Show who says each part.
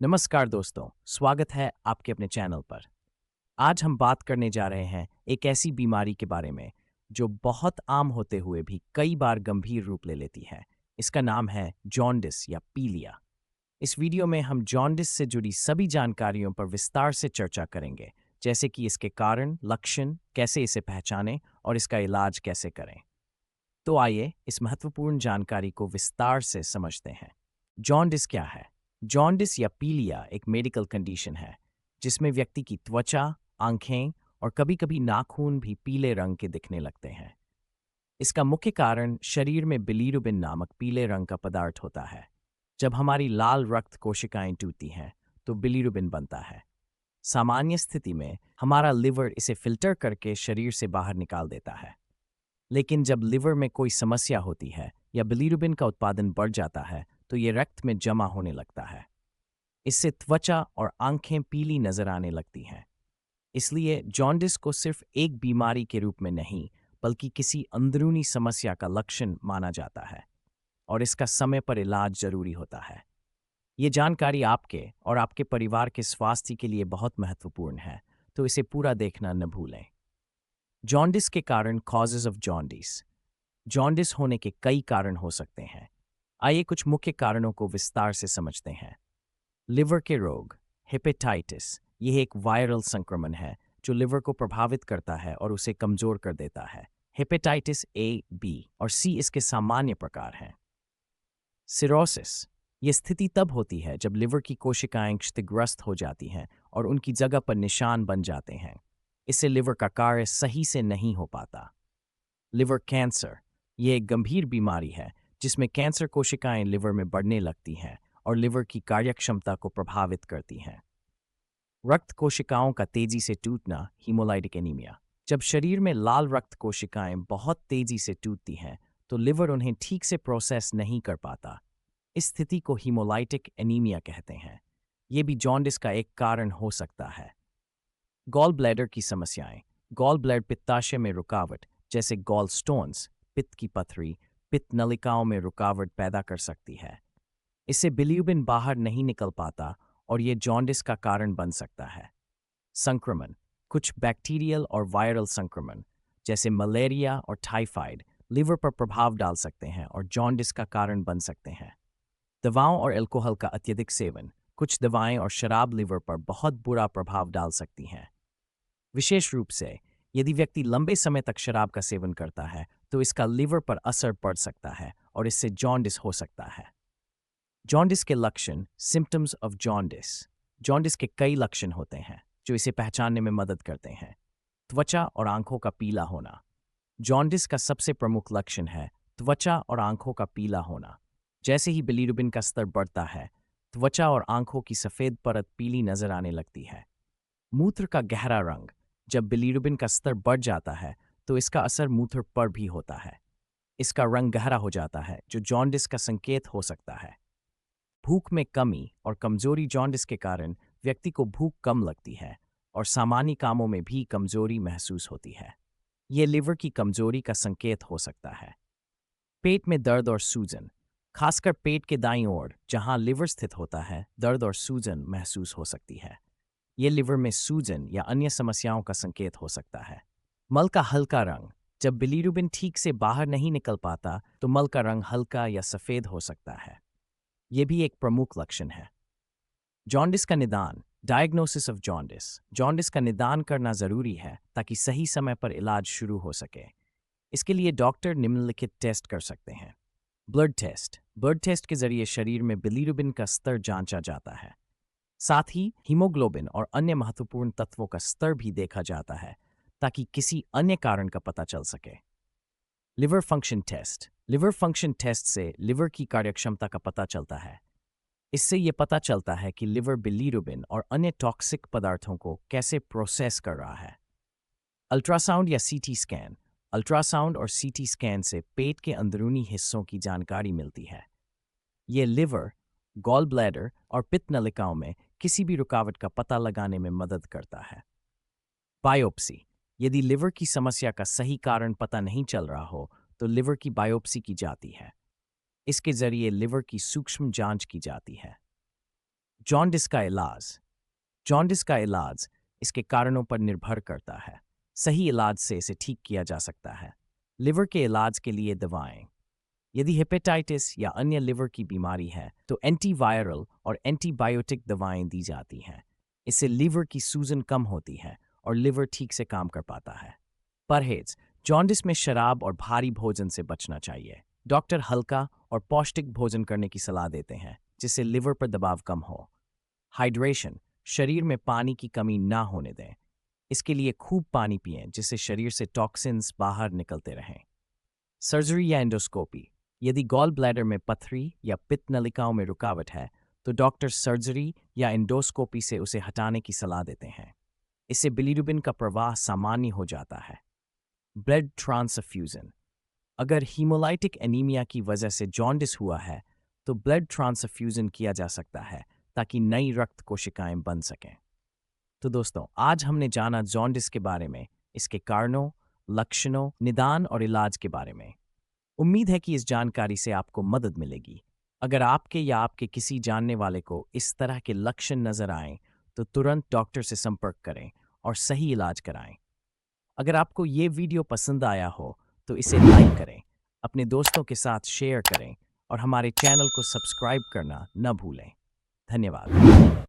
Speaker 1: नमस्कार दोस्तों, स्वागत है आपके अपने चैनल पर। आज हम बात करने जा रहे हैं एक ऐसी बीमारी के बारे में जो बहुत आम होते हुए भी कई बार गंभीर रूप ले लेती है। इसका नाम है जॉन्डिस या पीलिया। इस वीडियो में हम जॉन्डिस से जुड़ी सभी जानकारियों पर विस्तार से चर्चा करेंगे, जैसे कि इसके कारण, लक्षण, कैसे इसे पहचानें और इसका इलाज कैसे करें। तो आइए इस महत्वपूर्ण जानकारी को विस्तार से समझते हैं। जॉन्डिस क्या है? जॉन्डिस या पीलिया एक मेडिकल कंडीशन है जिसमें व्यक्ति की त्वचा, आंखें और कभी-कभी नाखून भी पीले रंग के दिखने लगते हैं। इसका मुख्य कारण शरीर में बिलीरुबिन नामक पीले रंग का पदार्थ होता है। जब हमारी लाल रक्त कोशिकाएं टूटती हैं, तो बिलीरुबिन बनता है। सामान्य स्थिति में हमारा लिवर इसे फिल्टर करके शरीर से बाहर निकाल देता है। लेकिन जब लिवर में कोई समस्या होती है या बिलीरुबिन का उत्पादन बढ़ जाता है, तो ये रक्त में जमा होने लगता है। इससे त्वचा और आंखें पीली नजर आने लगती हैं। इसलिए जॉन्डिस को सिर्फ एक बीमारी के रूप में नहीं, बल्कि किसी अंदरूनी समस्या का लक्षण माना जाता है और इसका समय पर इलाज जरूरी होता है। ये जानकारी आपके और आपके परिवार के स्वास्थ्य के लिए बहुत महत्वपूर्ण है, तो इसे पूरा देखना न भूलें। जॉन्डिस के कारण कॉजेज ऑफ जॉन्डिस। जॉन्डिस होने के कई कारण हो सकते हैं। आइए कुछ मुख्य कारणों को विस्तार से समझते हैं। लिवर के रोग, हेपेटाइटिस, यह एक वायरल संक्रमण है जो लिवर को प्रभावित करता है और उसे कमजोर कर देता है। हेपेटाइटिस ए, बी और सी इसके सामान्य प्रकार हैं। सिरोसिस, यह स्थिति तब होती है जब लिवर की कोशिकाएं क्षतिग्रस्त हो जाती हैं और उनकी जगह पर निशान बन जाते हैं। इससे लिवर का कार्य सही से नहीं हो पाता। लिवर कैंसर, यह एक गंभीर बीमारी है जिसमें कैंसर कोशिकाएं लिवर में बढ़ने लगती हैं और लिवर की कार्यक्षमता को प्रभावित करती हैं। रक्त कोशिकाओं का तेजी से टूटना, हीमोलाइटिक एनीमिया। जब शरीर में लाल रक्त कोशिकाएं बहुत तेजी से टूटती हैं, तो लिवर उन्हें ठीक से प्रोसेस नहीं कर पाता। इस स्थिति को हीमोलाइटिक एनीमिया कहते हैं। यह भी जॉन्डिस का एक कारण हो सकता है। गॉल ब्लैडर की समस्याएं। गॉल ब्लैडर पित्ताशय में रुकावट, जैसे गॉल स्टोन्स, पित्त की पथरी, पित्त नलिकाओं में रुकावट पैदा कर सकती है। इससे बिलीरुबिन बाहर नहीं निकल पाता और ये जॉन्डिस का कारण बन सकता है। संक्रमण, कुछ बैक्टीरियल और वायरल संक्रमण जैसे मलेरिया और टाइफाइड लिवर पर प्रभाव डाल सकते हैं और जॉन्डिस का कारण बन सकते हैं। दवाओं और अल्कोहल का अत्यधिक सेवन, कुछ दवाएं और शराब लिवर पर बहुत बुरा प्रभाव डाल सकती हैं। विशेष रूप से यदि व्यक्ति लंबे समय तक शराब का सेवन करता है, तो इसका लिवर पर असर पड़ सकता है और इससे जॉन्डिस हो सकता है। जॉन्डिस के लक्षण, सिम्टम्स ऑफ जॉन्डिस। जॉन्डिस के कई लक्षण होते हैं जो इसे पहचानने में मदद करते हैं। त्वचा और आंखों का पीला होना। जॉन्डिस का सबसे प्रमुख लक्षण है त्वचा और आंखों का पीला होना। जैसे ही बिलीरुबिन का स्तर बढ़ता है, त्वचा और आंखों की सफेद परत पीली नजर आने लगती है। मूत्र का गहरा रंग, जब बिलीरुबिन का स्तर बढ़ जाता है, तो इसका असर मूत्र पर भी होता है। इसका रंग गहरा हो जाता है, जो जॉन्डिस का संकेत हो सकता है। भूख में कमी और कमजोरी। जॉन्डिस के कारण व्यक्ति को भूख कम लगती है और सामान्य कामों में भी कमजोरी महसूस होती है। ये लिवर की कमजोरी का संकेत हो सकता है। पेट में दर्द और सूजन, खासकर पेट के दाईं ओर जहां लिवर स्थित होता है, दर्द और सूजन महसूस हो सकती है। ये लिवर में सूजन या अन्य समस्याओं का संकेत हो सकता है। मल का हल्का रंग, जब बिलीरुबिन ठीक से बाहर नहीं निकल पाता, तो मल का रंग हल्का या सफेद हो सकता है। यह भी एक प्रमुख लक्षण है। जॉन्डिस का निदान, डायग्नोसिस ऑफ जॉन्डिस। जॉन्डिस का निदान करना जरूरी है ताकि सही समय पर इलाज शुरू हो सके। इसके लिए डॉक्टर निम्नलिखित टेस्ट कर सकते हैं। ब्लड टेस्ट, ब्लड टेस्ट के जरिए शरीर में बिलीरुबिन का स्तर जांचा जाता है। साथ ही हीमोग्लोबिन और अन्य महत्वपूर्ण तत्वों का स्तर भी देखा जाता है ताकि किसी अन्य कारण का पता चल सके। Liver function test, liver function test से लिवर की कार्यक्षमता का पता चलता है। इससे ये पता चलता है कि लिवर बिलीरुबिन और अन्य टॉक्सिक पदार्थों को कैसे प्रोसेस कर रहा है। अल्ट्रासाउंड या सीटी स्कैन, अल्ट्रासाउंड और सीटी स्कैन से पेट के अंदरूनी हिस्सों की जानकारी मिलती है। ये लिवर, गॉल ब्लैडर और पित्त नलिकाओं में किसी भी रुकावट का पता लगाने में मदद करता है। बायोप्सी, यदि लिवर की समस्या का सही कारण पता नहीं चल रहा हो, तो लिवर की बायोप्सी की जाती है। इसके जरिए लिवर की सूक्ष्म जांच की जाती है। जॉन्डिस का इलाज। जॉन्डिस का इलाज इसके कारणों पर निर्भर करता है। सही इलाज से इसे ठीक किया जा सकता है। लिवर के इलाज के लिए दवाएं। यदि हेपेटाइटिस या अन्य लिवर की बीमारी है तो एंटीवायरल और एंटीबायोटिक दवाएं दी जाती हैं। इससे लिवर की सूजन कम होती है और लिवर ठीक से काम कर पाता है। परहेज। जॉन्डिस में शराब और भारी भोजन से बचना चाहिए। डॉक्टर हल्का और पौष्टिक भोजन करने की सलाह देते हैं जिससे लिवर पर दबाव कम हो। हाइड्रेशन। शरीर में पानी की कमी ना होने दें। इसके लिए खूब पानी पिएं जिससे शरीर से टॉक्सिन्स बाहर निकलते रहें। सर्जरी या एंडोस्कोपी। यदि गॉल ब्लैडर में पथरी या पित्त नलिकाओं में रुकावट है तो डॉक्टर सर्जरी या एंडोस्कोपी से उसे हटाने की सलाह देते हैं। इससे बिलीरुबिन का प्रवाह सामान्य हो जाता है। Blood transfusion. अगर हीमोलाइटिक एनीमिया की वजह से जॉन्डिस हुआ है तो ब्लड ट्रांसफ्यूजन किया जा सकता है ताकि नई रक्त कोशिकाएं बन सकें। तो दोस्तों, आज हमने जाना जॉन्डिस के बारे में, इसके कारणों, लक्षणों, निदान और इलाज के बारे में। उम्मीद है कि इस जानकारी से आपको मदद मिलेगी। अगर आपके या आपके किसी जानने वाले को इस तरह के लक्षण नजर आएं तो तुरंत डॉक्टर से संपर्क करें और सही इलाज कराएं। अगर आपको ये वीडियो पसंद आया हो तो इसे लाइक करें, अपने दोस्तों के साथ शेयर करें और हमारे चैनल को सब्सक्राइब करना न भूलें। धन्यवाद।